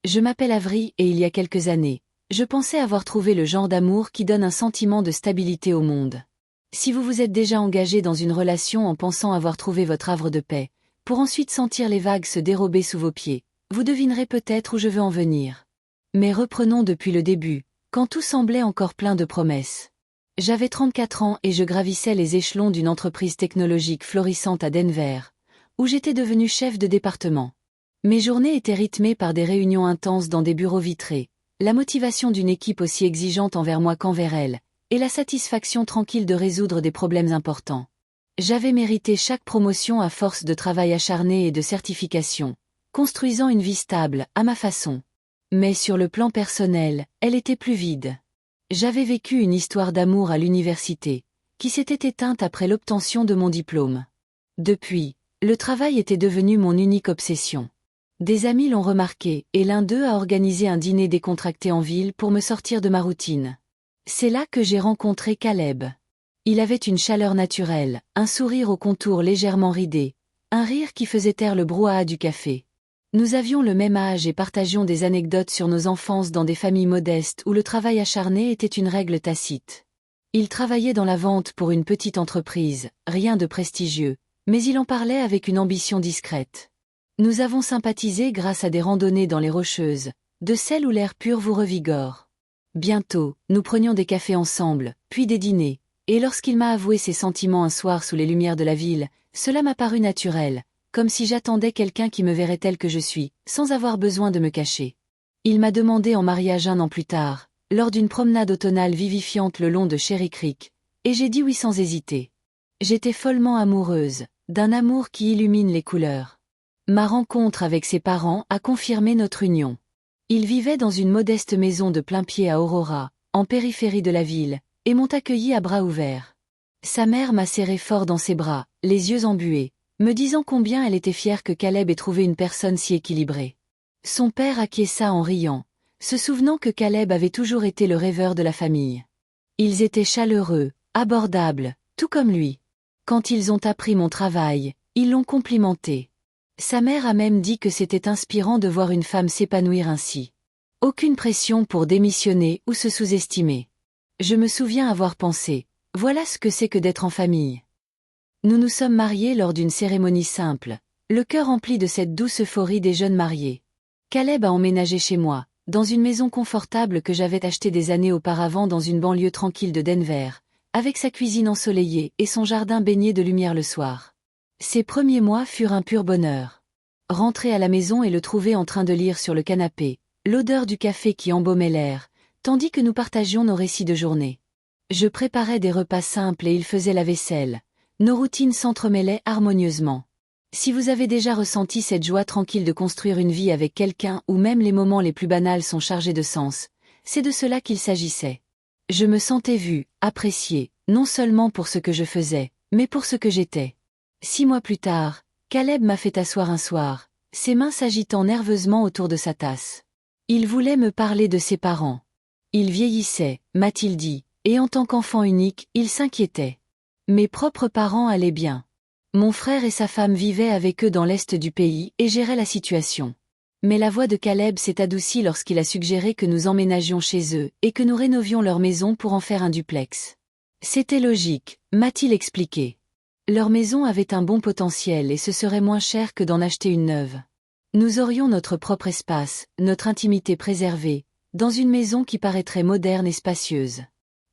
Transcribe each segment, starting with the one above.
Je m'appelle Avery et il y a quelques années, je pensais avoir trouvé le genre d'amour qui donne un sentiment de stabilité au monde. Si vous vous êtes déjà engagé dans une relation en pensant avoir trouvé votre havre de paix, pour ensuite sentir les vagues se dérober sous vos pieds, vous devinerez peut-être où je veux en venir. Mais reprenons depuis le début, quand tout semblait encore plein de promesses. J'avais 34 ans et je gravissais les échelons d'une entreprise technologique florissante à Denver, où j'étais devenu chef de département. Mes journées étaient rythmées par des réunions intenses dans des bureaux vitrés, la motivation d'une équipe aussi exigeante envers moi qu'envers elle, et la satisfaction tranquille de résoudre des problèmes importants. J'avais mérité chaque promotion à force de travail acharné et de certification, construisant une vie stable, à ma façon. Mais sur le plan personnel, elle était plus vide. J'avais vécu une histoire d'amour à l'université, qui s'était éteinte après l'obtention de mon diplôme. Depuis, le travail était devenu mon unique obsession. Des amis l'ont remarqué, et l'un d'eux a organisé un dîner décontracté en ville pour me sortir de ma routine. C'est là que j'ai rencontré Caleb. Il avait une chaleur naturelle, un sourire aux contours légèrement ridés, un rire qui faisait taire le brouhaha du café. Nous avions le même âge et partagions des anecdotes sur nos enfances dans des familles modestes où le travail acharné était une règle tacite. Il travaillait dans la vente pour une petite entreprise, rien de prestigieux, mais il en parlait avec une ambition discrète. Nous avons sympathisé grâce à des randonnées dans les Rocheuses, de celles où l'air pur vous revigore. Bientôt, nous prenions des cafés ensemble, puis des dîners, et lorsqu'il m'a avoué ses sentiments un soir sous les lumières de la ville, cela m'a paru naturel, comme si j'attendais quelqu'un qui me verrait tel que je suis, sans avoir besoin de me cacher. Il m'a demandé en mariage 1 an plus tard, lors d'une promenade automnale vivifiante le long de Cherry Creek, et j'ai dit oui sans hésiter. J'étais follement amoureuse, d'un amour qui illumine les couleurs. Ma rencontre avec ses parents a confirmé notre union. Ils vivaient dans une modeste maison de plain-pied à Aurora, en périphérie de la ville, et m'ont accueilli à bras ouverts. Sa mère m'a serré fort dans ses bras, les yeux embués, me disant combien elle était fière que Caleb ait trouvé une personne si équilibrée. Son père acquiesça en riant, se souvenant que Caleb avait toujours été le rêveur de la famille. Ils étaient chaleureux, abordables, tout comme lui. Quand ils ont appris mon travail, ils l'ont complimenté. Sa mère a même dit que c'était inspirant de voir une femme s'épanouir ainsi. Aucune pression pour démissionner ou se sous-estimer. Je me souviens avoir pensé, voilà ce que c'est que d'être en famille. Nous nous sommes mariés lors d'une cérémonie simple, le cœur rempli de cette douce euphorie des jeunes mariés. Caleb a emménagé chez moi, dans une maison confortable que j'avais achetée des années auparavant dans une banlieue tranquille de Denver, avec sa cuisine ensoleillée et son jardin baigné de lumière le soir. Ces premiers mois furent un pur bonheur. Rentrer à la maison et le trouver en train de lire sur le canapé, l'odeur du café qui embaumait l'air, tandis que nous partagions nos récits de journée. Je préparais des repas simples et il faisait la vaisselle. Nos routines s'entremêlaient harmonieusement. Si vous avez déjà ressenti cette joie tranquille de construire une vie avec quelqu'un où même les moments les plus banals sont chargés de sens, c'est de cela qu'il s'agissait. Je me sentais vue, appréciée, non seulement pour ce que je faisais, mais pour ce que j'étais. 6 mois plus tard, Caleb m'a fait asseoir un soir, ses mains s'agitant nerveusement autour de sa tasse. Il voulait me parler de ses parents. Il vieillissait, m'a-t-il dit, et en tant qu'enfant unique, il s'inquiétait. Mes propres parents allaient bien. Mon frère et sa femme vivaient avec eux dans l'est du pays et géraient la situation. Mais la voix de Caleb s'est adoucie lorsqu'il a suggéré que nous emménagions chez eux et que nous rénovions leur maison pour en faire un duplex. C'était logique, m'a-t-il expliqué. Leur maison avait un bon potentiel et ce serait moins cher que d'en acheter une neuve. Nous aurions notre propre espace, notre intimité préservée, dans une maison qui paraîtrait moderne et spacieuse.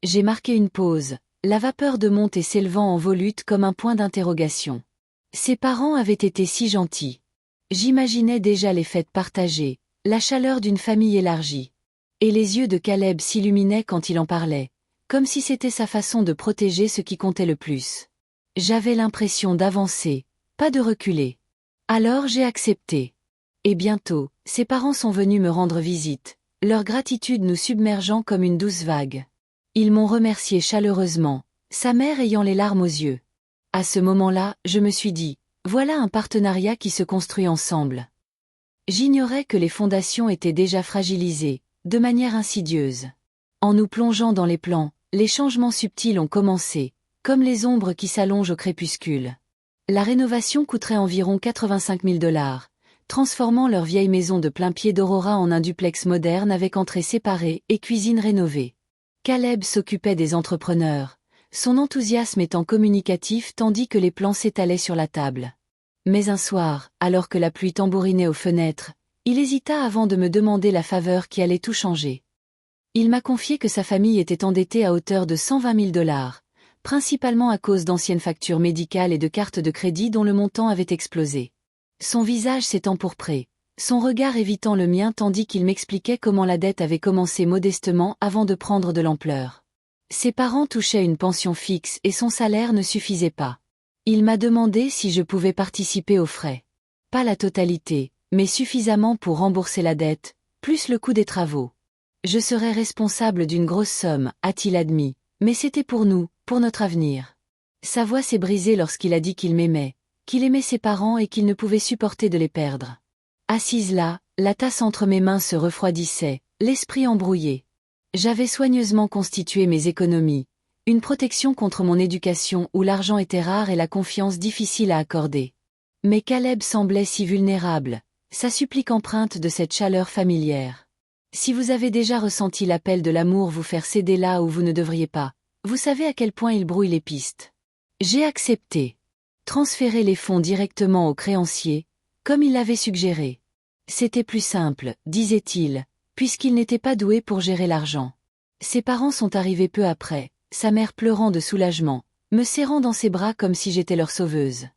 J'ai marqué une pause, la vapeur de montée s'élevant en volute comme un point d'interrogation. Ses parents avaient été si gentils. J'imaginais déjà les fêtes partagées, la chaleur d'une famille élargie. Et les yeux de Caleb s'illuminaient quand il en parlait, comme si c'était sa façon de protéger ce qui comptait le plus. J'avais l'impression d'avancer, pas de reculer. Alors j'ai accepté. Et bientôt, ses parents sont venus me rendre visite, leur gratitude nous submergeant comme une douce vague. Ils m'ont remercié chaleureusement, sa mère ayant les larmes aux yeux. À ce moment-là, je me suis dit, voilà un partenariat qui se construit ensemble. J'ignorais que les fondations étaient déjà fragilisées, de manière insidieuse. En nous plongeant dans les plans, les changements subtils ont commencé, comme les ombres qui s'allongent au crépuscule. La rénovation coûterait environ 85 000 $, transformant leur vieille maison de plein pied d'Aurora en un duplex moderne avec entrée séparée et cuisine rénovée. Caleb s'occupait des entrepreneurs, son enthousiasme étant communicatif tandis que les plans s'étalaient sur la table. Mais un soir, alors que la pluie tambourinait aux fenêtres, il hésita avant de me demander la faveur qui allait tout changer. Il m'a confié que sa famille était endettée à hauteur de 120 000 $, principalement à cause d'anciennes factures médicales et de cartes de crédit dont le montant avait explosé. Son visage s'est empourpré, son regard évitant le mien tandis qu'il m'expliquait comment la dette avait commencé modestement avant de prendre de l'ampleur. Ses parents touchaient une pension fixe et son salaire ne suffisait pas. Il m'a demandé si je pouvais participer aux frais. Pas la totalité, mais suffisamment pour rembourser la dette, plus le coût des travaux. Je serais responsable d'une grosse somme, a-t-il admis, mais c'était pour nous, pour notre avenir. Sa voix s'est brisée lorsqu'il a dit qu'il m'aimait, qu'il aimait ses parents et qu'il ne pouvait supporter de les perdre. Assise là, la tasse entre mes mains se refroidissait, l'esprit embrouillé. J'avais soigneusement constitué mes économies, une protection contre mon éducation où l'argent était rare et la confiance difficile à accorder. Mais Caleb semblait si vulnérable, sa supplique empreinte de cette chaleur familière. Si vous avez déjà ressenti l'appel de l'amour vous faire céder là où vous ne devriez pas, vous savez à quel point il brouille les pistes. J'ai accepté. Transférer les fonds directement au créancier, comme il l'avait suggéré. C'était plus simple, disait-il, puisqu'il n'était pas doué pour gérer l'argent. Ses parents sont arrivés peu après, sa mère pleurant de soulagement, me serrant dans ses bras comme si j'étais leur sauveuse.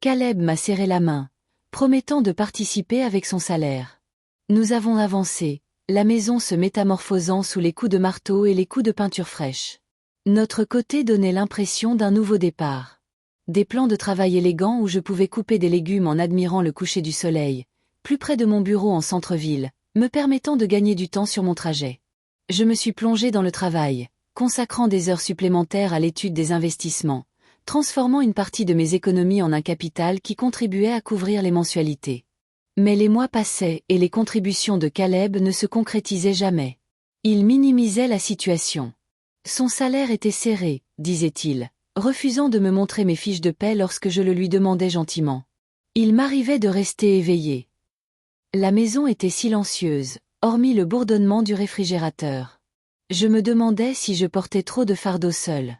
Caleb m'a serré la main, promettant de participer avec son salaire. Nous avons avancé, la maison se métamorphosant sous les coups de marteau et les coups de peinture fraîche. Notre côté donnait l'impression d'un nouveau départ. Des plans de travail élégants où je pouvais couper des légumes en admirant le coucher du soleil, plus près de mon bureau en centre-ville, me permettant de gagner du temps sur mon trajet. Je me suis plongé dans le travail, consacrant des heures supplémentaires à l'étude des investissements, transformant une partie de mes économies en un capital qui contribuait à couvrir les mensualités. Mais les mois passaient et les contributions de Caleb ne se concrétisaient jamais. Il minimisait la situation. Son salaire était serré, disait-il, refusant de me montrer mes fiches de paie lorsque je le lui demandais gentiment. Il m'arrivait de rester éveillé. La maison était silencieuse, hormis le bourdonnement du réfrigérateur. Je me demandais si je portais trop de fardeau seul.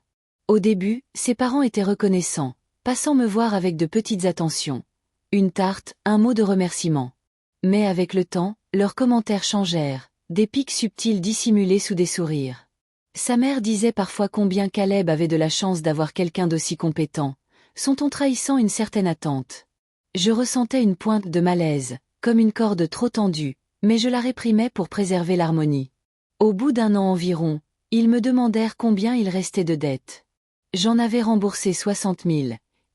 Au début, ses parents étaient reconnaissants, passant me voir avec de petites attentions. Une tarte, un mot de remerciement. Mais avec le temps, leurs commentaires changèrent, des pics subtils dissimulés sous des sourires. Sa mère disait parfois combien Caleb avait de la chance d'avoir quelqu'un d'aussi compétent, son ton trahissant une certaine attente. Je ressentais une pointe de malaise, comme une corde trop tendue, mais je la réprimais pour préserver l'harmonie. Au bout d'un an environ, ils me demandèrent combien il restait de dettes. J'en avais remboursé 60 000,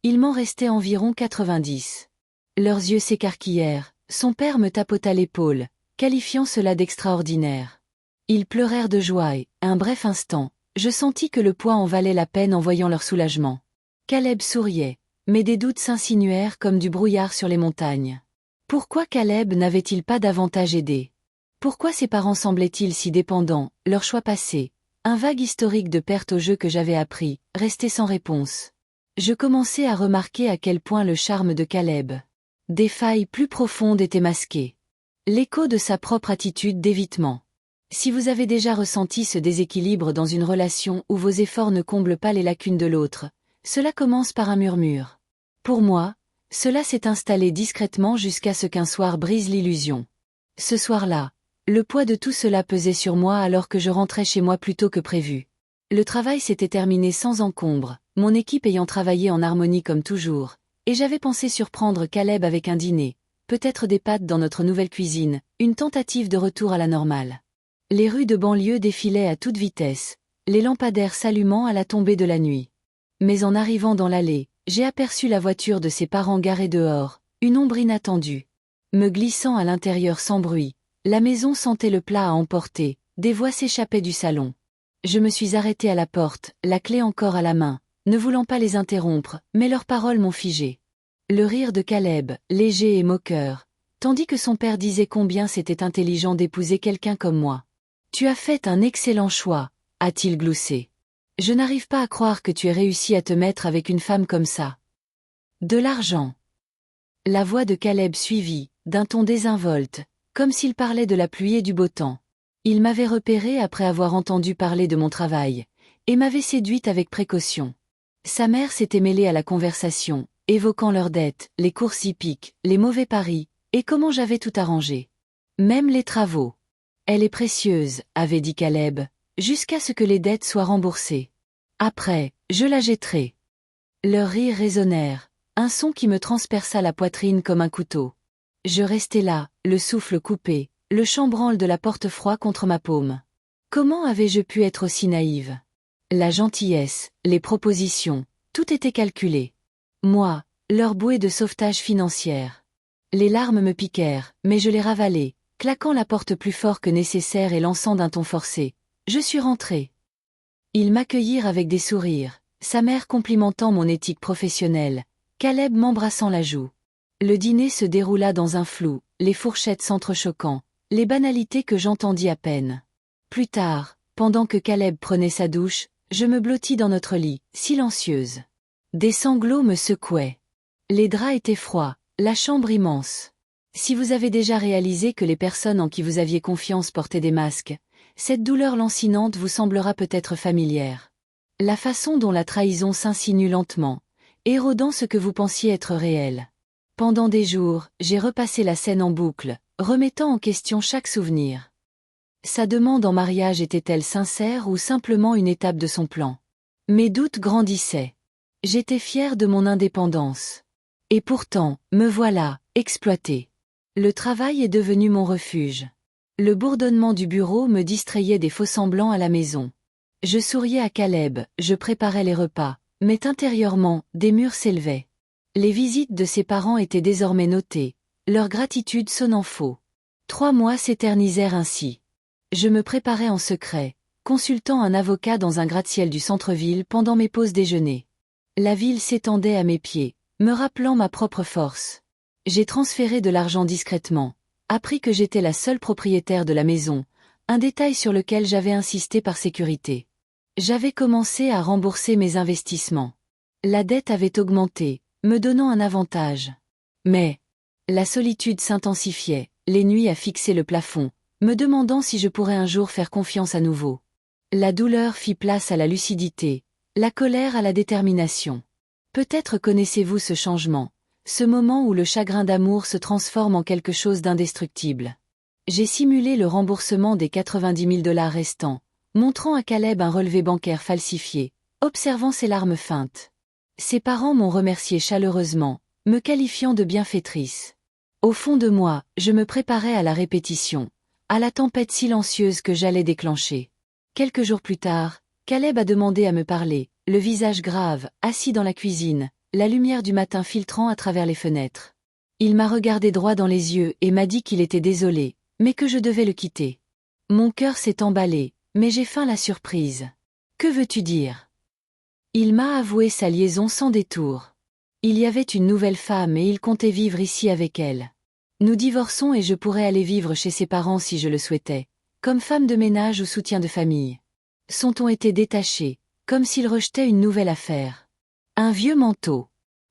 il m'en restait environ 90. Leurs yeux s'écarquillèrent, son père me tapota l'épaule, qualifiant cela d'extraordinaire. Ils pleurèrent de joie et, un bref instant, je sentis que le poids en valait la peine en voyant leur soulagement. Caleb souriait, mais des doutes s'insinuèrent comme du brouillard sur les montagnes. Pourquoi Caleb n'avait-il pas davantage aidé? Pourquoi ses parents semblaient-ils si dépendants, leur choix passé, un vague historique de perte au jeu que j'avais appris, restait sans réponse. Je commençais à remarquer à quel point le charme de Caleb. Des failles plus profondes étaient masquées. L'écho de sa propre attitude d'évitement. Si vous avez déjà ressenti ce déséquilibre dans une relation où vos efforts ne comblent pas les lacunes de l'autre, cela commence par un murmure. Pour moi, cela s'est installé discrètement jusqu'à ce qu'un soir brise l'illusion. Ce soir-là, le poids de tout cela pesait sur moi alors que je rentrais chez moi plus tôt que prévu. Le travail s'était terminé sans encombre, mon équipe ayant travaillé en harmonie comme toujours, et j'avais pensé surprendre Caleb avec un dîner, peut-être des pâtes dans notre nouvelle cuisine, une tentative de retour à la normale. Les rues de banlieue défilaient à toute vitesse, les lampadaires s'allumant à la tombée de la nuit. Mais en arrivant dans l'allée, j'ai aperçu la voiture de ses parents garée dehors, une ombre inattendue. Me glissant à l'intérieur sans bruit, la maison sentait le plat à emporter, des voix s'échappaient du salon. Je me suis arrêté à la porte, la clé encore à la main, ne voulant pas les interrompre, mais leurs paroles m'ont figé. Le rire de Caleb, léger et moqueur, tandis que son père disait combien c'était intelligent d'épouser quelqu'un comme moi. « Tu as fait un excellent choix », a-t-il gloussé. « Je n'arrive pas à croire que tu aies réussi à te mettre avec une femme comme ça. » De l'argent. La voix de Caleb suivit, d'un ton désinvolte, comme s'il parlait de la pluie et du beau temps. Il m'avait repéré après avoir entendu parler de mon travail, et m'avait séduite avec précaution. Sa mère s'était mêlée à la conversation, évoquant leurs dettes, les courses hippiques, les mauvais paris, et comment j'avais tout arrangé. Même les travaux. Elle est précieuse, avait dit Caleb, jusqu'à ce que les dettes soient remboursées. Après, je la jetterai. Leurs rires résonnèrent, un son qui me transperça la poitrine comme un couteau. Je restais là, le souffle coupé, le chambranle de la porte froid contre ma paume. Comment avais-je pu être aussi naïve? La gentillesse, les propositions, tout était calculé. Moi, leur bouée de sauvetage financière. Les larmes me piquèrent, mais je les ravalai, claquant la porte plus fort que nécessaire et lançant d'un ton forcé. Je suis rentrée. Ils m'accueillirent avec des sourires, sa mère complimentant mon éthique professionnelle, Caleb m'embrassant la joue. Le dîner se déroula dans un flou, les fourchettes s'entrechoquant, les banalités que j'entendis à peine. Plus tard, pendant que Caleb prenait sa douche, je me blottis dans notre lit, silencieuse. Des sanglots me secouaient. Les draps étaient froids, la chambre immense. Si vous avez déjà réalisé que les personnes en qui vous aviez confiance portaient des masques, cette douleur lancinante vous semblera peut-être familière. La façon dont la trahison s'insinue lentement, érodant ce que vous pensiez être réel. Pendant des jours, j'ai repassé la scène en boucle, remettant en question chaque souvenir. Sa demande en mariage était-elle sincère ou simplement une étape de son plan? Mes doutes grandissaient. J'étais fière de mon indépendance. Et pourtant, me voilà, exploitée. Le travail est devenu mon refuge. Le bourdonnement du bureau me distrayait des faux-semblants à la maison. Je souriais à Caleb, je préparais les repas, mais intérieurement, des murs s'élevaient. Les visites de ses parents étaient désormais notées, leur gratitude sonnant faux. 3 mois s'éternisèrent ainsi. Je me préparais en secret, consultant un avocat dans un gratte-ciel du centre-ville pendant mes pauses déjeuner. La ville s'étendait à mes pieds, me rappelant ma propre force. J'ai transféré de l'argent discrètement, appris que j'étais la seule propriétaire de la maison, un détail sur lequel j'avais insisté par sécurité. J'avais commencé à rembourser mes investissements. La dette avait augmenté, me donnant un avantage. Mais la solitude s'intensifiait, les nuits à fixer le plafond, me demandant si je pourrais un jour faire confiance à nouveau. La douleur fit place à la lucidité, la colère à la détermination. Peut-être connaissez-vous ce changement, ce moment où le chagrin d'amour se transforme en quelque chose d'indestructible. J'ai simulé le remboursement des 90 000 $ restants, montrant à Caleb un relevé bancaire falsifié, observant ses larmes feintes. Ses parents m'ont remercié chaleureusement, me qualifiant de bienfaitrice. Au fond de moi, je me préparais à la répétition, à la tempête silencieuse que j'allais déclencher. Quelques jours plus tard, Caleb a demandé à me parler, le visage grave, assis dans la cuisine, la lumière du matin filtrant à travers les fenêtres. Il m'a regardé droit dans les yeux et m'a dit qu'il était désolé, mais que je devais le quitter. Mon cœur s'est emballé, mais j'ai faim la surprise. Que veux-tu dire? Il m'a avoué sa liaison sans détour. Il y avait une nouvelle femme et il comptait vivre ici avec elle. Nous divorçons et je pourrais aller vivre chez ses parents si je le souhaitais, comme femme de ménage ou soutien de famille. Son ton était détaché, comme s'il rejetait une nouvelle affaire. Un vieux manteau.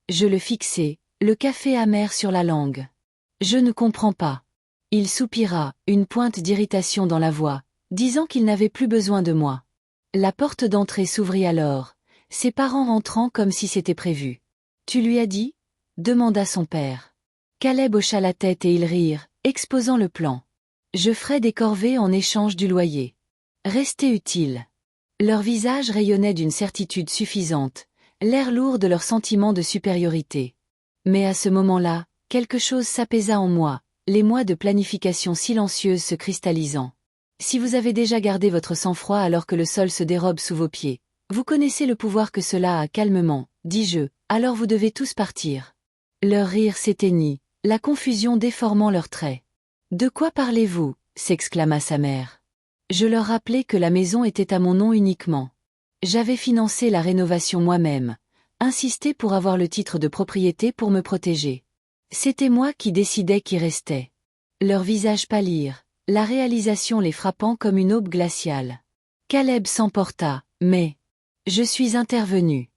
Je le fixai, le café amer sur la langue. Je ne comprends pas. Il soupira, une pointe d'irritation dans la voix, disant qu'il n'avait plus besoin de moi. La porte d'entrée s'ouvrit alors, ses parents rentrant comme si c'était prévu. Tu lui as dit? Demanda son père. Caleb hocha la tête et ils rirent, exposant le plan. Je ferai des corvées en échange du loyer. Restez utile. Leur visage rayonnait d'une certitude suffisante, l'air lourd de leur sentiment de supériorité. Mais à ce moment-là, quelque chose s'apaisa en moi, les mois de planification silencieuse se cristallisant. Si vous avez déjà gardé votre sang-froid alors que le sol se dérobe sous vos pieds, vous connaissez le pouvoir que cela a calmement, dis-je, alors vous devez tous partir. Leur rire s'éteignit, la confusion déformant leurs traits. De quoi parlez-vous? S'exclama sa mère. Je leur rappelai que la maison était à mon nom uniquement. J'avais financé la rénovation moi-même, insisté pour avoir le titre de propriété pour me protéger. C'était moi qui décidais qui restait. Leurs visages pâlirent, la réalisation les frappant comme une aube glaciale. Caleb s'emporta, mais je suis intervenu.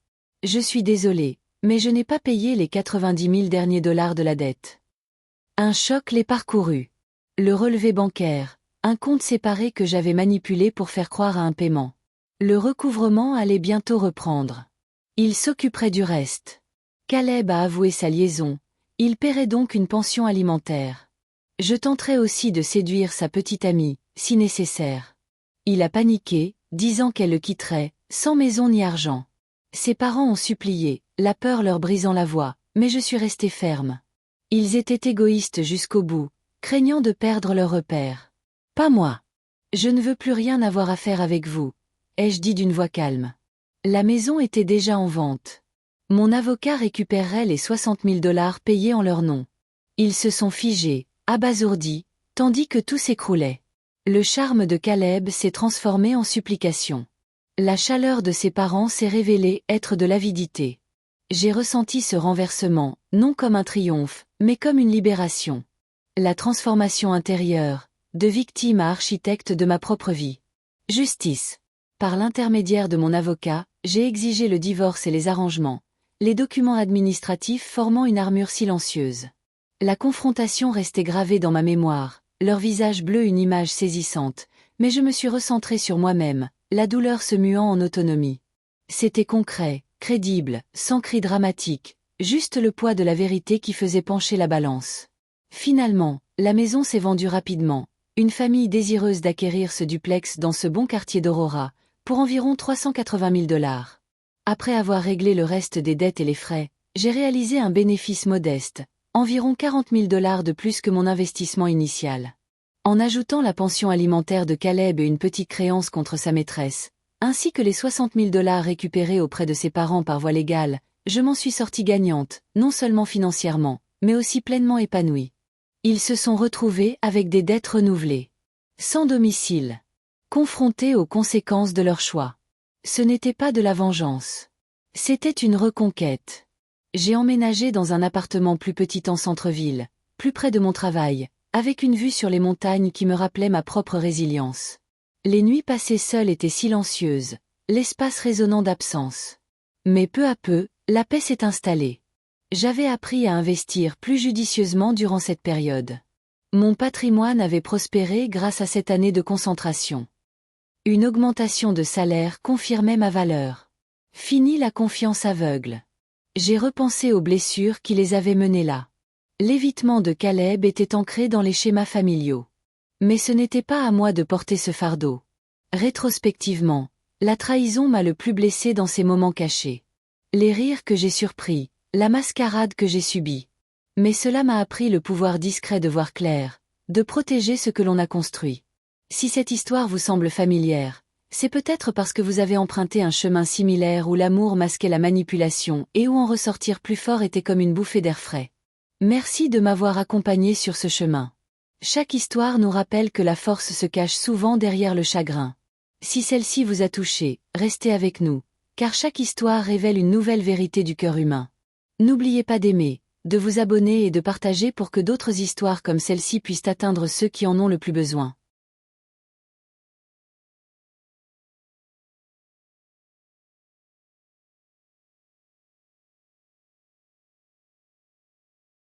Je suis désolé, mais je n'ai pas payé les 90 000 derniers dollars de la dette. Un choc les parcourut. Le relevé bancaire, un compte séparé que j'avais manipulé pour faire croire à un paiement. Le recouvrement allait bientôt reprendre. Il s'occuperait du reste. Caleb a avoué sa liaison, il paierait donc une pension alimentaire. Je tenterais aussi de séduire sa petite amie, si nécessaire. Il a paniqué, disant qu'elle le quitterait, sans maison ni argent. Ses parents ont supplié, la peur leur brisant la voix, mais je suis restée ferme. Ils étaient égoïstes jusqu'au bout, craignant de perdre leur repère. Pas moi. Je ne veux plus rien avoir à faire avec vous, ai-je dit d'une voix calme. La maison était déjà en vente. Mon avocat récupérerait les 60 000 $ payés en leur nom. Ils se sont figés, abasourdis, tandis que tout s'écroulait. Le charme de Caleb s'est transformé en supplication. La chaleur de ses parents s'est révélée être de l'avidité. J'ai ressenti ce renversement, non comme un triomphe, mais comme une libération. La transformation intérieure, de victime à architecte de ma propre vie. Justice. Par l'intermédiaire de mon avocat, j'ai exigé le divorce et les arrangements, les documents administratifs formant une armure silencieuse. La confrontation restait gravée dans ma mémoire, leur visage bleu une image saisissante, mais je me suis recentrée sur moi-même, la douleur se muant en autonomie. C'était concret, crédible, sans cri dramatique, juste le poids de la vérité qui faisait pencher la balance. Finalement, la maison s'est vendue rapidement, une famille désireuse d'acquérir ce duplex dans ce bon quartier d'Aurora, pour environ 380 000 $. Après avoir réglé le reste des dettes et les frais, j'ai réalisé un bénéfice modeste, environ 40 000 $ de plus que mon investissement initial. En ajoutant la pension alimentaire de Caleb et une petite créance contre sa maîtresse, ainsi que les 60 000 $ récupérés auprès de ses parents par voie légale, je m'en suis sortie gagnante, non seulement financièrement, mais aussi pleinement épanouie. Ils se sont retrouvés avec des dettes renouvelées. Sans domicile. Confrontés aux conséquences de leur choix. Ce n'était pas de la vengeance. C'était une reconquête. J'ai emménagé dans un appartement plus petit en centre-ville, plus près de mon travail, avec une vue sur les montagnes qui me rappelait ma propre résilience. Les nuits passées seules étaient silencieuses, l'espace résonnant d'absence. Mais peu à peu, la paix s'est installée. J'avais appris à investir plus judicieusement durant cette période. Mon patrimoine avait prospéré grâce à cette année de concentration. Une augmentation de salaire confirmait ma valeur. Fini la confiance aveugle. J'ai repensé aux blessures qui les avaient menés là. L'évitement de Caleb était ancré dans les schémas familiaux. Mais ce n'était pas à moi de porter ce fardeau. Rétrospectivement, la trahison m'a le plus blessé dans ces moments cachés. Les rires que j'ai surpris, la mascarade que j'ai subie. Mais cela m'a appris le pouvoir discret de voir clair, de protéger ce que l'on a construit. Si cette histoire vous semble familière, c'est peut-être parce que vous avez emprunté un chemin similaire où l'amour masquait la manipulation et où en ressortir plus fort était comme une bouffée d'air frais. Merci de m'avoir accompagné sur ce chemin. Chaque histoire nous rappelle que la force se cache souvent derrière le chagrin. Si celle-ci vous a touché, restez avec nous, car chaque histoire révèle une nouvelle vérité du cœur humain. N'oubliez pas d'aimer, de vous abonner et de partager pour que d'autres histoires comme celle-ci puissent atteindre ceux qui en ont le plus besoin.